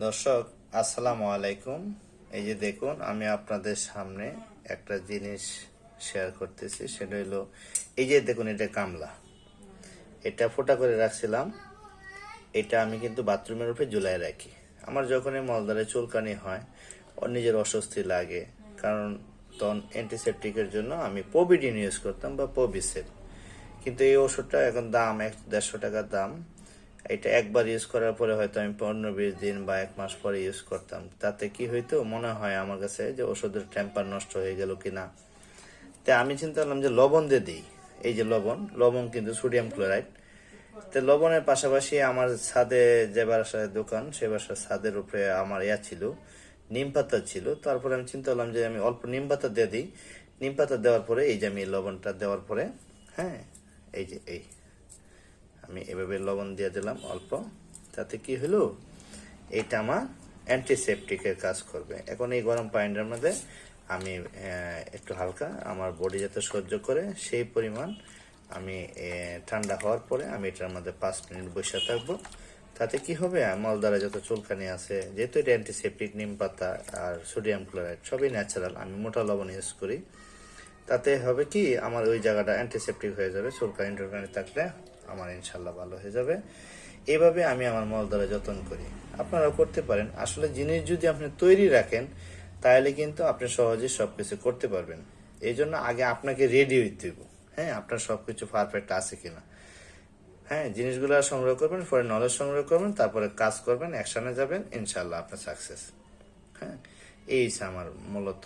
দর্শক, আসসালামু আলাইকুম। এই যে দেখুন, আমি আপনাদের সামনে একটা জিনিস শেয়ার করতেছি। সেটা হলো, এই যে দেখুন, এটা কামলা। এটা ফোটা করে রাখছিলাম। এটা আমি কিন্তু বাথরুমের উপরে ঝুলাই রাখি। আমার যখনই মলদ্বারে চুলকানি হয়, ওর নিজের অস্বস্তি লাগে, কারণ তখন অ্যান্টিসেপটিকের জন্য আমি পবিডিন ইউজ করতাম বা পবিসেল। কিন্তু এই ওষুধটা এখন দাম 150 টাকা দাম। এটা একবার ইউজ করার পরে হয়তো আমি 15-20 দিন বা 1 মাস পরে ইউজ করতাম। তাতে কি হইতো, মনে হয় আমার কাছে যে ওষুধের টেম্পার নষ্ট হয়ে গেল কিনা। তাই আমি চিন্তা করলাম যে লবণ দিয়ে দিই। এই যে লবণ, লবণ কিন্তু সোডিয়াম ক্লোরাইড। তো লবণের পাশাপাশি আমার ছাদে, যে বাসায় দোকান, সে বাসার ছাদের উপরে আমার ছিল, নিম পাতা ছিল। তারপরে আমি চিন্তা করলাম যে আমি অল্প নিম পাতা দিয়ে দিই। নিম পাতা দেওয়ার পরে এই যে আমি লবণটা দেওয়ার পরে, হ্যাঁ, এই যে আমি এভাবে লবণ দিয়ে দিলাম অল্প। তাতে কি হলো, এটা আমার অ্যান্টিসেপটিকের কাজ করবে। এখন এই গরম পানিটার মধ্যে আমি একটু হালকা, আমার বডি যাতে সহ্য করে সেই পরিমাণ আমি ঠান্ডা হওয়ার পরে আমি এটার মধ্যে 5 মিনিট বসে থাকবো। তাতে কি হবে, মলদ্বারে যত চুলকানি আছে, যেহেতু এটা অ্যান্টিসেপটিক, নিম পাতা আর সোডিয়াম ক্লোরাইড সবই ন্যাচারাল, আমি মোটা লবণ ইউজ করি। তাতে হবে কি, আমার ওই জায়গাটা অ্যান্টিসেপটিক হয়ে যাবে। চুলকানি টুলকানি থাকলে আমার ইনশাল্লাহ ভালো হয়ে যাবে। এভাবে আমি আমার মলদ্বারে যত্ন করি। আপনারাও করতে পারেন। আসলে জিনিস যদি আপনি তৈরি রাখেন, তাহলে কিন্তু আপনি সহজে সবকিছু করতে পারবেন। এই জন্য আগে আপনাকে রেডি হইতে হবে। হ্যাঁ, আপনার সবকিছু পারফেক্ট আছে কিনা। হ্যাঁ, জিনিসগুলো সংগ্রহ করবেন, পরে নলেজ সংগ্রহ করবেন, তারপরে কাজ করবেন, অ্যাকশনে যাবেন, ইনশাল্লাহ আপনার সাকসেস। হ্যাঁ, এই হচ্ছে আমার মূলত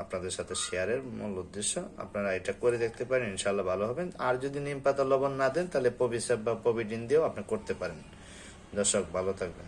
আপনাদের সাথে শেয়ারের মূল উদ্দেশ্য। আপনারা এটা করে দেখতে পারেন, ইনশাল্লাহ ভালো হবেন। আর যদি নিম পাতা লবণ না দেন, তাহলে পবিসেপ বা পবিডিন দিয়েও আপনি করতে পারেন। দর্শক, ভালো থাকবেন।